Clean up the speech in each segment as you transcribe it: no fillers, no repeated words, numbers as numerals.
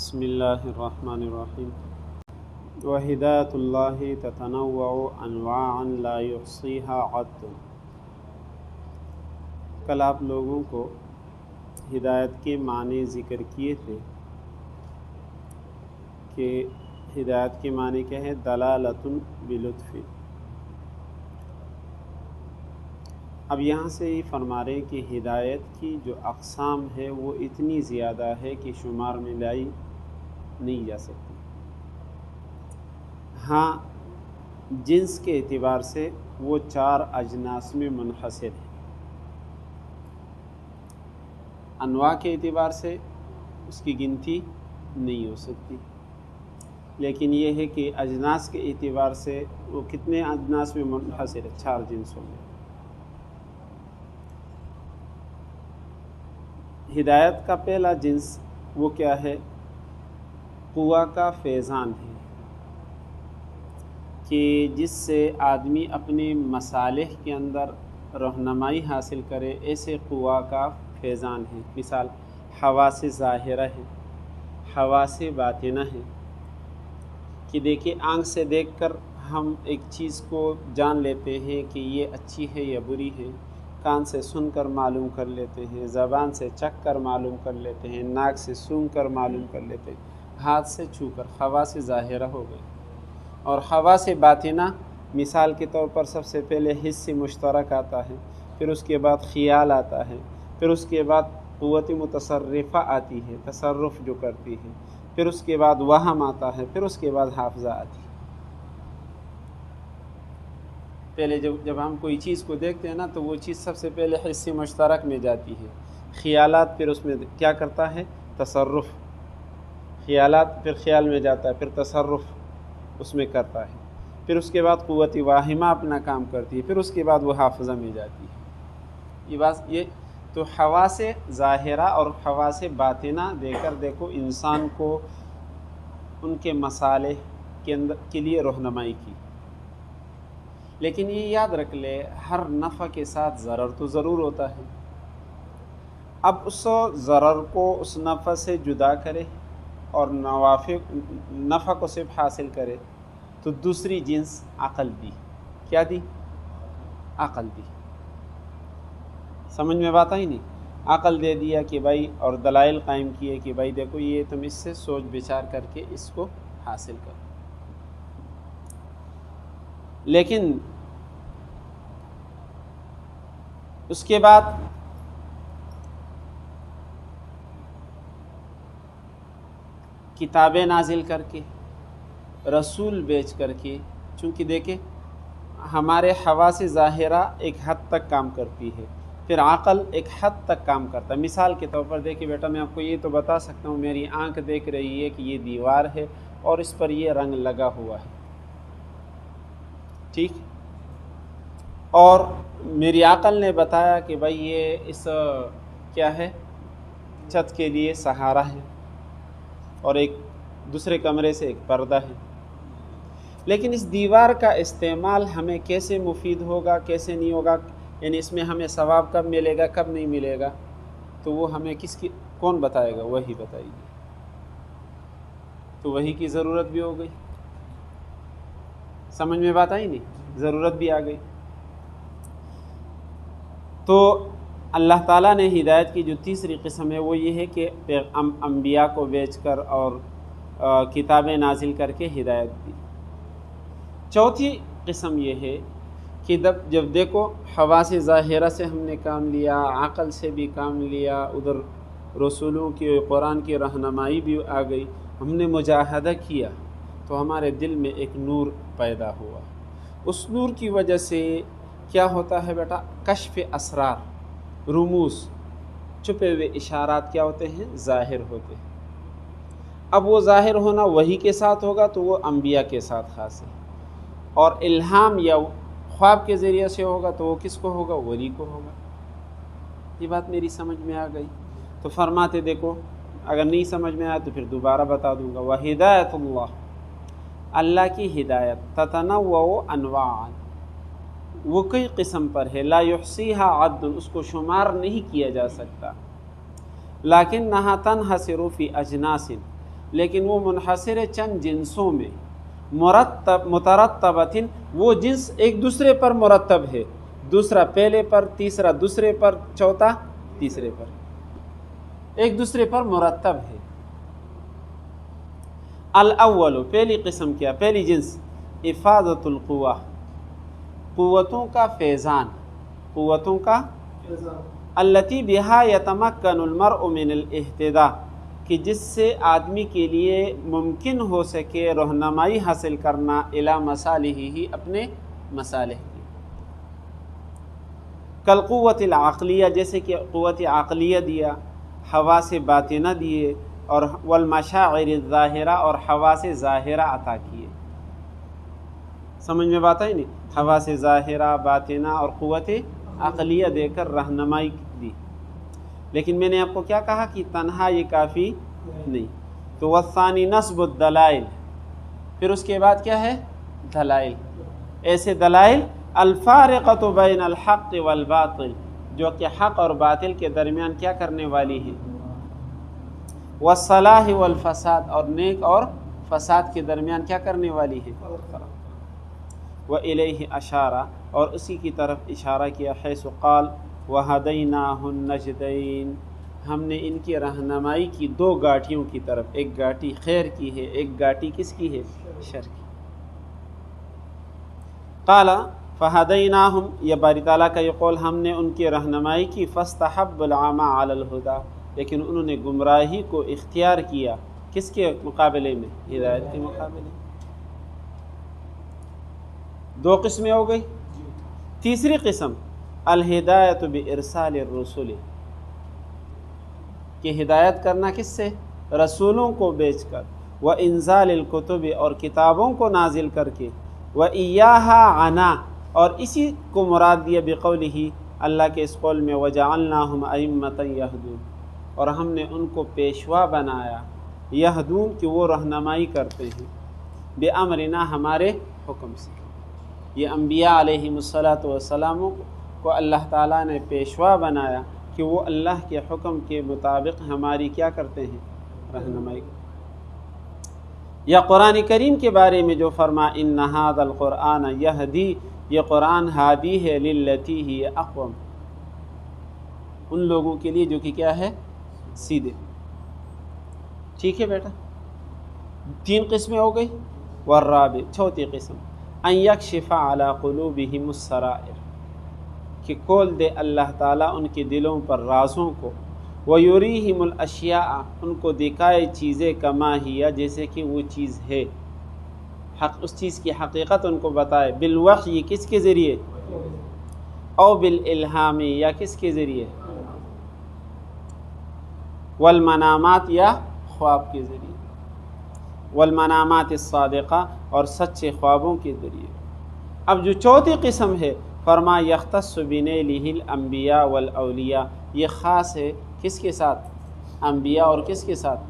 بسم اللہ الرحمن الرحیم وہدایۃ اللہ تتنوع انواعا لا یحصیها عد۔ کل آپ لوگوں کو ہدایت کے معنی ذکر کیے تھے کہ ہدایت کے معنی کیا ہے؟ دلالۃ بلطف۔ اب یہاں سے یہ فرما رہے ہیں کہ ہدایت کی جو اقسام ہے وہ اتنی زیادہ ہے کہ شمار میں لائی نہیں جا سکتی۔ ہاں، جنس کے اعتبار سے وہ 4 اجناس میں منحصر ہے، انواع کے اعتبار سے اس کی گنتی نہیں ہو سکتی، لیکن یہ ہے کہ اجناس کے اعتبار سے وہ کتنے اجناس میں منحصر ہے؟ 4 جنسوں میں۔ ہدایت کا پہلا جنس وہ کیا ہے؟ قوا کا فیضان ہے، کہ جس سے آدمی اپنے مصالح کے اندر رہنمائی حاصل کرے، ایسے قوا کا فیضان ہے۔ مثال حواس ظاہرہ ہے، حواس باطنہ ہے، کہ دیکھیں آنکھ سے دیکھ کر ہم ایک چیز کو جان لیتے ہیں کہ یہ اچھی ہے یا بری ہے، کان سے سن کر معلوم کر لیتے ہیں، زبان سے چکھ کر معلوم کر لیتے ہیں، ناک سے سونگھ کر معلوم کر لیتے ہیں، ہاتھ سے چھو کر، حواس ظاہرہ ہو گئی۔ اور حواس باطنہ مثال کے طور پر سب سے پہلے حس مشترک آتا ہے، پھر اس کے بعد خیال آتا ہے، پھر اس کے بعد قوت متصرفہ آتی ہے، تصرف جو کرتی ہے، پھر اس کے بعد وہم آتا ہے، پھر اس کے بعد حافظہ آتی ہے۔ پہلے جب ہم کوئی چیز کو دیکھتے ہیں نا تو وہ چیز سب سے پہلے حس مشترک میں جاتی ہے، خیالات پھر اس میں کیا کرتا ہے؟ تصرف، خیالات پھر خیال میں جاتا ہے، پھر تصرف اس میں کرتا ہے، پھر اس کے بعد قوت واہمہ اپنا کام کرتی ہے، پھر اس کے بعد وہ حافظہ میں جاتی ہے۔ یہ تو حواس ظاہرہ اور حواس باطنہ دے کر دیکھو انسان کو ان کے مصالح کے لیے رہنمائی کی۔ لیکن یہ یاد رکھ لے، ہر نفع کے ساتھ ضرر تو ضرور ہوتا ہے۔ اب اس ضرر کو اس نفع سے جدا کرے اور نفع کو صرف حاصل کرے، تو دوسری جنس عقل دی۔ کیا دی؟ عقل دی۔ سمجھ میں بات آئی نہیں؟ عقل دے دیا کہ بھائی، اور دلائل قائم کیے کہ بھائی دیکھو یہ تم اس سے سوچ بچار کر کے اس کو حاصل کرو۔ لیکن اس کے بعد کتابیں نازل کر کے، رسول بیچ کر کے، چونکہ دیکھیں ہمارے حواس ظاہرہ ایک حد تک کام کرتی ہے، پھر عقل ایک حد تک کام کرتا ہے۔ مثال کے طور پر دیکھیں بیٹا، میں آپ کو یہ تو بتا سکتا ہوں، میری آنکھ دیکھ رہی ہے کہ یہ دیوار ہے اور اس پر یہ رنگ لگا ہوا ہے، ٹھیک؟ اور میری عقل نے بتایا کہ بھائی یہ اس کیا ہے؟ چھت کے لیے سہارا ہے، اور ایک دوسرے کمرے سے ایک پردہ ہے۔ لیکن اس دیوار کا استعمال ہمیں کیسے مفید ہوگا، کیسے نہیں ہوگا، یعنی اس میں ہمیں ثواب کب ملے گا، کب نہیں ملے گا، تو وہ ہمیں کون بتائے گا؟ وہی بتائے گی۔ تو وہی کی ضرورت بھی ہو گئی۔ سمجھ میں بات آئی نہیں؟ ضرورت بھی آ گئی۔ تو اللہ تعالیٰ نے ہدایت کی جو تیسری قسم ہے وہ یہ ہے کہ انبیاء کو بیچ کر اور کتابیں نازل کر کے ہدایت دی۔ چوتھی قسم یہ ہے کہ جب دیکھو حواس ظاہرہ سے ہم نے کام لیا، عقل سے بھی کام لیا، ادھر رسولوں کی قرآن کی رہنمائی بھی آ گئی، ہم نے مجاہدہ کیا، تو ہمارے دل میں ایک نور پیدا ہوا۔ اس نور کی وجہ سے کیا ہوتا ہے بیٹا؟ کشف اسرار، رموز، چھپے ہوئے اشارات کیا ہوتے ہیں؟ ظاہر ہوتے ہیں۔ اب وہ ظاہر ہونا وحی کے ساتھ ہوگا تو وہ انبیاء کے ساتھ خاص ہے، اور الہام یا خواب کے ذریعے سے ہوگا تو وہ کس کو ہوگا؟ ولی کو ہوگا۔ یہ بات میری سمجھ میں آ گئی؟ تو فرماتے دیکھو، اگر نہیں سمجھ میں آیا تو پھر دوبارہ بتا دوں گا۔ وہدایت اللہ، اللہ کی ہدایت، تتنوع انواعا، وہ کئی قسم پر ہے، لا یحصیها عد، اس کو شمار نہیں کیا جا سکتا، لیکنھا تنحصر فی اجناس، لیکن وہ منحصر ہے چند جنسوں میں، مترتبتن، وہ جنس ایک دوسرے پر مرتب ہے، دوسرا پہلے پر، تیسرا دوسرے پر، چوتھا تیسرے پر، ایک دوسرے پر مرتب ہے۔ الاول، پہلی قسم کیا، پہلی جنس، افادۃ القوہ، قوتوں کا فیضان، قوتوں کا التی بہا یتمکن المرء من الاہتداء، کہ جس سے آدمی کے لیے ممکن ہو سکے رہنمائی حاصل کرنا الی مصالحہ، اپنے مصالح کی، کالقوۃ العقلیہ، جیسے کہ قوت عقلیہ دیا، حواس باطنہ دیے، اور والمشاعر الظاہرہ، اور حواس ظاہرہ عطا کیے۔ سمجھ میں بات ہے نہیں؟ حواس ظاہرہ، باطنہ اور قوت عقلیہ دے کر رہنمائی دی۔ لیکن میں نے آپ کو کیا کہا کہ تنہا یہ کافی نہیں، تو والثانی نصب الدلائل، پھر اس کے بعد کیا ہے؟ دلائل، ایسے دلائل الفارقۃ بین الحق والباطل، جو کہ حق اور باطل کے درمیان کیا کرنے والی ہیں، والصلاح والفساد، اور نیک اور فساد کے درمیان کیا کرنے والی ہے، وإلیہ اشارہ، اور اسی کی طرف اشارہ کیا، حیث قال وہدیناہ النجدین، ہم نے ان کی رہنمائی کی دو گاٹیوں کی طرف، ایک گاٹی خیر کی ہے، ایک گاٹی کس کی ہے؟ شر کی۔ قال فہدیناہم، یہ باری تعالیٰ کا یہ قول، ہم نے ان کی رہنمائی کی، فاستحب العمى علی الہدی، لیکن انہوں نے گمراہی کو اختیار کیا، کس کے مقابلے میں؟ ہدایت کے مقابلے میں۔ دو قسمیں ہو گئی۔ تیسری قسم الہدایت بارسال الرسل، کہ ہدایت کرنا کس سے؟ رسولوں کو بھیج کر، وانزال الکتب، اور کتابوں کو نازل کر کے، وایاہا عنا، اور اسی کو مراد دیا بقولہ، اللہ کے اس قول میں، وجعلناہم ائمۃ یہدون، اور ہم نے ان کو پیشوا بنایا، یہدون، کہ وہ رہنمائی کرتے ہیں، بامرنا، ہمارے حکم سے۔ یہ انبیاء علیہم الصلاۃ والسلام کو اللہ تعالیٰ نے پیشوا بنایا کہ وہ اللہ کے حکم کے مطابق ہماری کیا کرتے ہیں؟ رہنمائی۔ یا قرآن کریم کے بارے میں جو فرما ان ھذا القرآن یہدی، یہ قرآن ہادی ہے، للتی ہی اقوم، ان لوگوں کے لیے جو کہ کیا ہے؟ سیدھے۔ ٹھیک ہے بیٹا، تین قسمیں ہو گئی۔ والرابع، چوتھی قسم، ان یکشف علی قلوبہم السرائر، کہ کھول دے اللہ تعالیٰ ان کے دلوں پر رازوں کو، ویریہم الاشیاء، ان کو دکھائے چیزیں، کما ہی، جیسے کہ وہ چیز ہے، حق، اس چیز کی حقیقت ان کو بتائے، بالوحی، کس کے ذریعے؟ او بالالہام، یا کس کے ذریعے؟ والمنامات، یا خواب کے ذریعے، والمنامات الصادقہ، اور سچے خوابوں کے ذریعے۔ اب جو چوتھی قسم ہے، فرما یختص بنیلہ الانبیاء والاولیاء، یہ خاص ہے کس کے ساتھ؟ انبیاء، اور کس کے ساتھ؟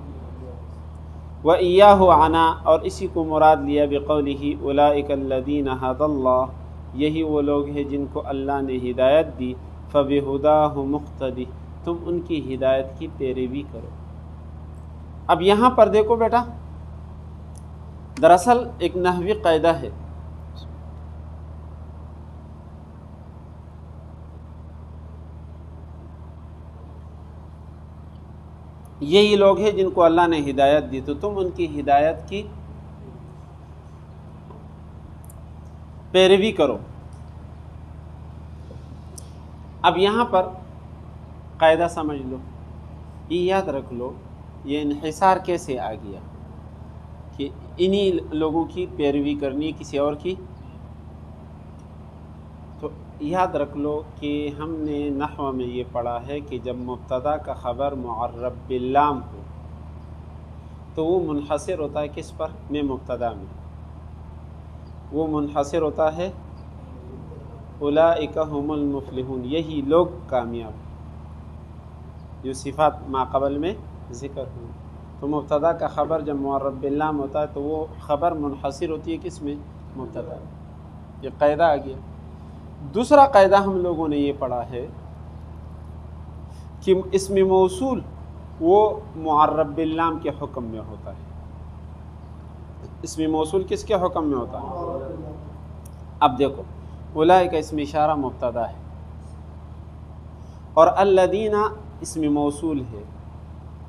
وَإِيَّاهُ عَنَا، اور اسی کو مراد لیا بقولہ اولئک الذین ھدی اللہ، یہی وہ لوگ ہیں جن کو اللہ نے ہدایت دی، فبہداہ مقتدی، تم ان کی ہدایت کی پیروی کرو۔ اب یہاں پر دیکھو بیٹا، دراصل ایک نحوی قاعدہ ہے، یہی لوگ ہیں جن کو اللہ نے ہدایت دی، تو تم ان کی ہدایت کی پیروی کرو۔ اب یہاں پر قاعدہ سمجھ لو، یہ یاد رکھ لو، یہ انحصار کیسے آ گیا کہ انہی لوگوں کی پیروی کرنی، کسی اور کی؟ تو یاد رکھ لو کہ ہم نے نحو میں یہ پڑھا ہے کہ جب مبتدا کا خبر معرب باللام ہو تو وہ منحصر ہوتا ہے کس پر؟ میں مبتدا میں، وہ منحصر ہوتا ہے اولئک هم المفلحون، یہی لوگ کامیاب، جو صفات ما قبل میں ذکر ہوئی۔ تو مبتدا کا خبر جب معرب باللام ہوتا ہے تو وہ خبر منحصر ہوتی ہے کس میں؟ مبتدا میں۔ یہ قاعدہ آ گیا۔ دوسرا قاعدہ ہم لوگوں نے یہ پڑھا ہے کہ اسم موصول وہ معرب باللام کے حکم میں ہوتا ہے، اسم موصول کس کے حکم میں ہوتا ہے؟ اب دیکھو اولئک اسم اشارہ مبتدا ہے اور الذین اسم موصول ہے،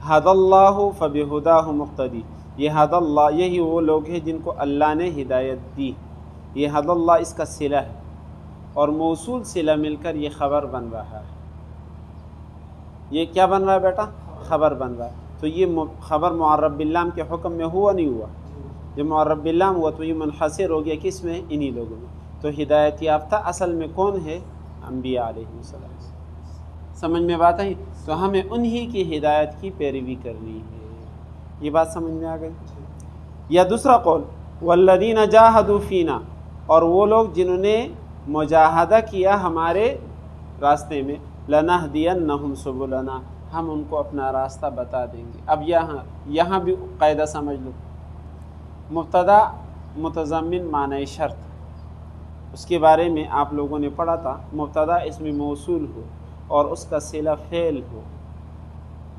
ہدی اللہ فبہداہ مقتدی، یہ ہدی اللہ یہی وہ لوگ ہیں جن کو اللہ نے ہدایت دی، یہ ہدی اللہ اس کا صلہ ہے اور موصول صلہ مل کر یہ خبر بن رہا ہے۔ یہ کیا بن رہا ہے بیٹا؟ خبر بن رہا ہے۔ تو یہ خبر معرب باللام کے حکم میں ہوا نہیں ہوا؟ جب معرب باللام ہوا تو یہ منحصر ہو گیا کس میں؟ انہی لوگوں میں۔ تو ہدایت یافتہ اصل میں کون ہے؟ انبیاء علیہ السلام۔ سمجھ میں بات آئی؟ تو ہمیں انہی کی ہدایت کی پیروی کرنی ہے۔ یہ بات سمجھ میں آ گئی؟ یا دوسرا قول والذین جاہدوا فینا، اور وہ لوگ جنہوں نے مجاہدہ کیا ہمارے راستے میں، لنہدینہم سبلنا، ہم ان کو اپنا راستہ بتا دیں گے۔ اب یہاں بھی قاعدہ سمجھ لو، مبتدا متضمن معنی شرط، اس کے بارے میں آپ لوگوں نے پڑھا تھا، مبتدا اسم موصول ہو اور اس کا صلہ فعل ہو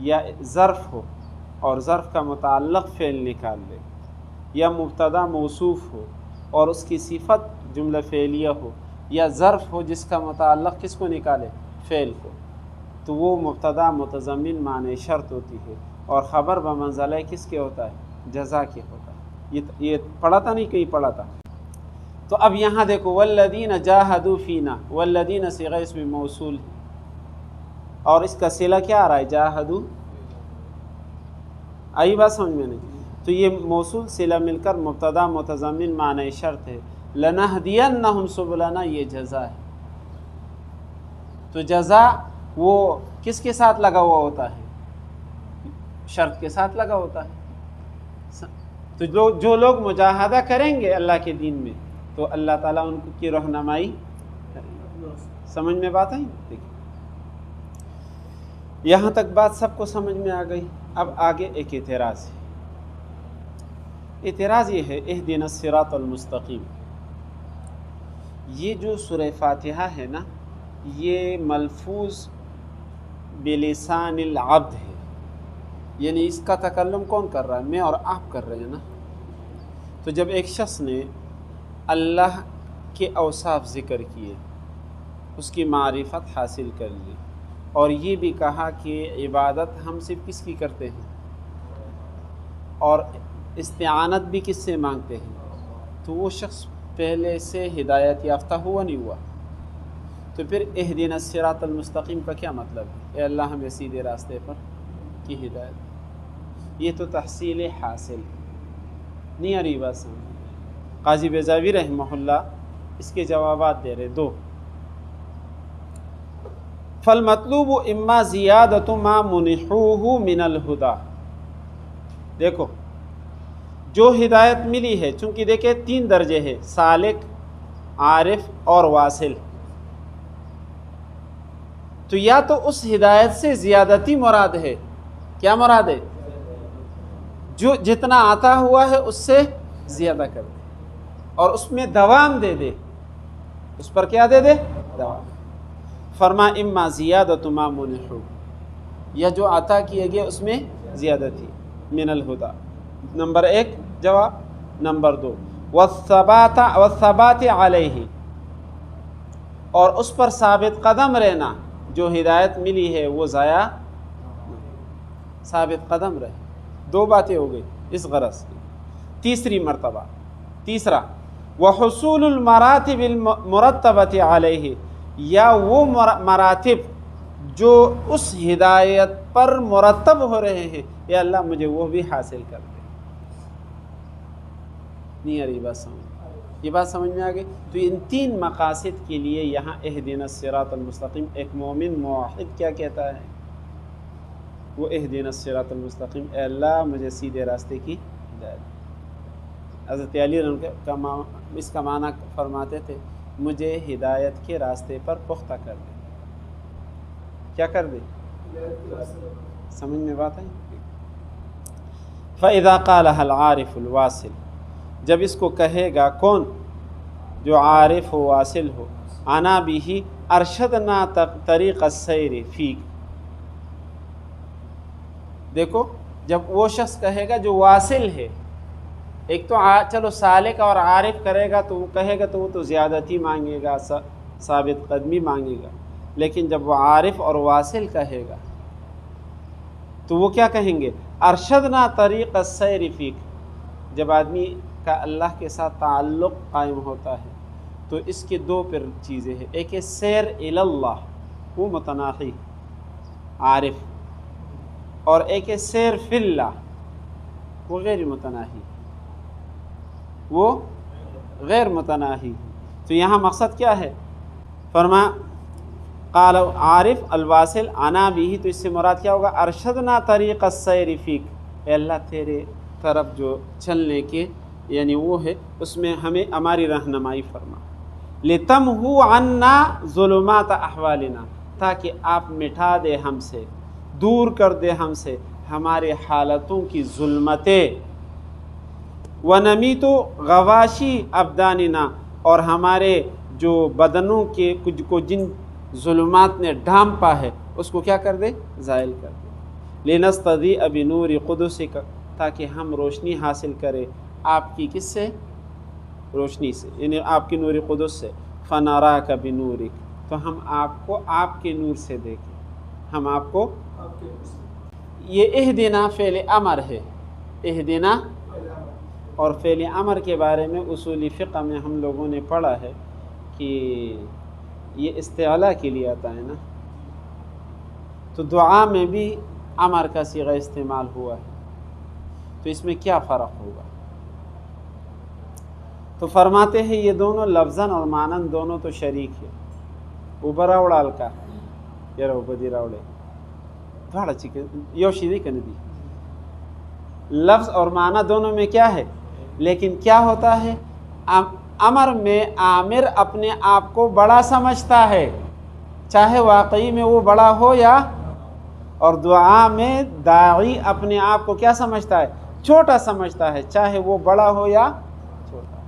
یا ظرف ہو اور ظرف کا متعلق فعل نکال لے، یا مبتدا موصوف ہو اور اس کی صفت جملہ فعلیہ ہو، یا ظرف ہو جس کا متعلق کس کو نکالے؟ فعل کو، تو وہ مبتدا متضمن معنی شرط ہوتی ہے اور خبر بمنزلہ کس کے ہوتا ہے؟ جزا کے ہوتا ہے۔ یہ پڑھا تھا نہیں؟ کہیں پڑھا تھا؟ تو اب یہاں دیکھو والذین جاہدوا فینا، والذین صیغہ اسم موصول ہے اور اس کا صلہ کیا آ رہا ہے؟ جاہدوا۔ آئی بات سمجھ میں نہیں؟ تو یہ موصول صلہ مل کر مبتدا متضمن معنی شرط ہے، لنہدینہم سبلنا یہ جزا ہے۔ تو جزا وہ کس کے ساتھ لگا ہوا ہوتا ہے؟ شرط کے ساتھ لگا ہوتا ہے۔ تو جو لوگ مجاہدہ کریں گے اللہ کے دین میں تو اللہ تعالیٰ ان کی رہنمائی کریں گے۔ سمجھ میں بات آئی؟ دیکھیں یہاں تک بات سب کو سمجھ میں آ گئی۔ اب آگے ایک اعتراض ہے۔ اعتراض یہ ہے اہدنا الصراط المستقیم، یہ جو سورہ فاتحہ ہے نا، یہ ملفوظ بلسان العبد ہے، یعنی اس کا تکلم کون کر رہا ہے؟ میں اور آپ کر رہے ہیں نا۔ تو جب ایک شخص نے اللہ کے اوصاف ذکر کیے، اس کی معرفت حاصل کر لی اور یہ بھی کہا کہ عبادت ہم صرف کس کی کرتے ہیں اور استعانت بھی کس سے مانگتے ہیں، تو وہ شخص پہلے سے ہدایت یافتہ ہوا نہیں ہوا؟ تو پھر اہدنا الصراط المستقیم کا کیا مطلب ہے؟ اے اللہ ہمیں سیدھے راستے پر کی ہدایت۔ یہ تو تحصیل حاصل نہیں آ رہی بات سمجھ؟ قاضی بیضاوی رحمہ اللہ اس کے جوابات دے رہے دو۔ فالمطلوب اما زیادۃ ما منحوہ من الہدی، دیکھو جو ہدایت ملی ہے، چونکہ دیکھیں 3 درجے ہیں، سالک، عارف اور واصل، تو یا تو اس ہدایت سے زیادتی مراد ہے، کیا مراد ہے؟ جو جتنا عطا ہوا ہے اس سے زیادہ کر دے اور اس میں دوام دے دے، اس پر کیا دے دے؟ دوام۔ فرما اما زیادۃ ما منحو، یا جو عطا کیا گیا اس میں زیادتی، من الہدی، نمبر 1 جواب۔ نمبر 2 والثبات علیہ، اور اس پر ثابت قدم رہنا، جو ہدایت ملی ہے وہ ضائع ثابت قدم رہے۔ 2 باتیں ہو گئی اس غرض کی۔ تیسری مرتبہ، تیسرا وحصول المراتب المرتبۃ علیہ، یا وہ مراتب جو اس ہدایت پر مرتب ہو رہے ہیں، یا اللہ مجھے وہ بھی حاصل کر دے۔ نہیں آ رہی بات سمجھ؟ یہ بات سمجھ میں آ گئی؟ تو ان 3 مقاصد کے لیے یہاں اہدنا الصراط المستقیم، ایک مومن موحد کیا کہتا ہے؟ وہ اہدنا الصراط المستقیم، اے اللہ مجھے سیدھے راستے کی ہدایت۔ حضرت علی رضی اللہ عنہ اس کا معنی فرماتے تھے، مجھے ہدایت کے راستے پر پختہ کر دے۔ کیا کر دے؟ سمجھ میں بات ہے؟ فَإِذَا قَالَهَا الْعَارِفُ الْوَاصِلُ، جب اس کو کہے گا کون؟ جو عارف ہو، واصل ہو، انا بھی ارشدنا طریق السیر فیک، دیکھو جب وہ شخص کہے گا جو واصل ہے، ایک تو چلو سالک اور عارف کرے گا تو وہ کہے گا تو وہ تو زیادتی مانگے گا، ثابت قدمی مانگے گا، لیکن جب وہ عارف اور واصل کہے گا تو وہ کیا کہیں گے؟ ارشدنا طریق السیر فیک۔ جب آدمی کا اللہ کے ساتھ تعلق قائم ہوتا ہے تو اس کے دو پھر چیزیں ہیں، ایک ہے سیر الی اللہ، وہ متناہی عارف، اور ایک ہے سیر فی اللہ، وہ غیر متناہی، وہ غیر متناہی۔ تو یہاں مقصد کیا ہے؟ فرما قال عارف الواصل انا بھی، تو اس سے مراد کیا ہوگا؟ ارشدنا طریق السیر فیک، اے اللہ تیرے طرف جو چلنے کے یعنی وہ ہے اس میں ہمیں ہماری رہنمائی فرما، لتمحو عنا ظلمات احوالنا، تاکہ آپ مٹا دے ہم سے، دور کر دے ہم سے ہمارے حالتوں کی ظلمتیں، وَنَمِيتُ غواشی ابداننا، اور ہمارے جو بدنوں کے کچھ کو جن ظلمات نے ڈھانپا ہے اس کو کیا کر دے؟ زائل کر دے، لِنَسْتَضِیءَ بِنُورِ قُدُسِکَ، تاکہ ہم روشنی حاصل کرے آپ کی کس سے؟ روشنی سے، یعنی آپ کی نور قدس سے، فَنَرَاكَ بِنُورِكَ، تو ہم آپ کو آپ کے نور سے دیکھیں، ہم آپ کو یہ اہدنا فعل امر ہے، اہدنا، اور فعل امر کے بارے میں اصولی فقہ میں ہم لوگوں نے پڑھا ہے کہ یہ استعلاء کے لیے آتا ہے نا، تو دعا میں بھی امر کا صیغہ استعمال ہوا ہے، تو اس میں کیا فرق ہوگا؟ تو فرماتے ہیں یہ دونوں لفظاً اور معناً دونوں تو شریک ہے، اوبرا اڑال کا یار بدی راوڑے تھوڑا چکن یوشی دی کندی، لفظ اور معنی دونوں میں کیا ہے، لیکن کیا ہوتا ہے؟ امر میں آمر اپنے آپ کو بڑا سمجھتا ہے، چاہے واقعی میں وہ بڑا ہو یا، اور دعا میں داعی اپنے آپ کو کیا سمجھتا ہے؟ چھوٹا سمجھتا ہے، چاہے وہ بڑا ہو یا چھوٹا۔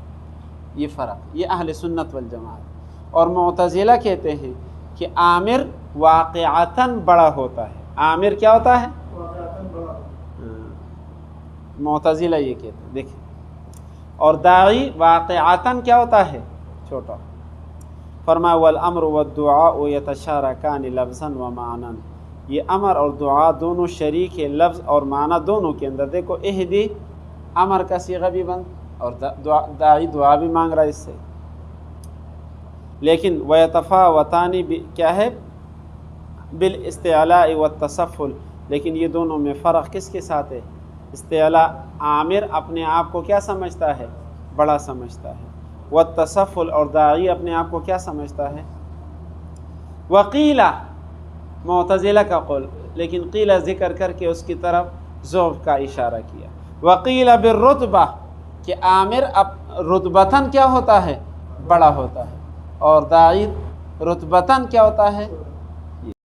یہ فرق، یہ اہل سنت والجماعت۔ اور معتزلہ کہتے ہیں کہ آمر واقعتاً بڑا ہوتا ہے، آمر کیا ہوتا ہے؟ معتزلہ یہ کہتے ہیں، دیکھیں، اور داعی واقعتاً کیا ہوتا ہے؟ چھوٹا۔ فرمایا والامر والدعاء یتشارکان لفظا و معنی، یہ امر اور دعا دونوں شریک ہے لفظ اور معنی دونوں کے اندر۔ دیکھو اہدی امر کا صیغہ بھی بند اور داعی دعا بھی مانگ رہا ہے اس سے، لیکن ویتفاوتان کیا ہے؟ بالاستعلاء والتصفل، لیکن یہ دونوں میں فرق کس کے ساتھ ہے؟ استعلاء، عامر اپنے آپ کو کیا سمجھتا ہے؟ بڑا سمجھتا ہے، والتصفل، اور داعی اپنے آپ کو کیا سمجھتا ہے؟ وقیلہ، معتزلہ کا قول، لیکن قیلہ ذکر کر کے اس کی طرف ضعف کا اشارہ کیا۔ وقیلہ بالرتبہ، کہ عامر رتبتاً کیا ہوتا ہے؟ بڑا ہوتا ہے، اور داعی رتبتاً کیا ہوتا ہے؟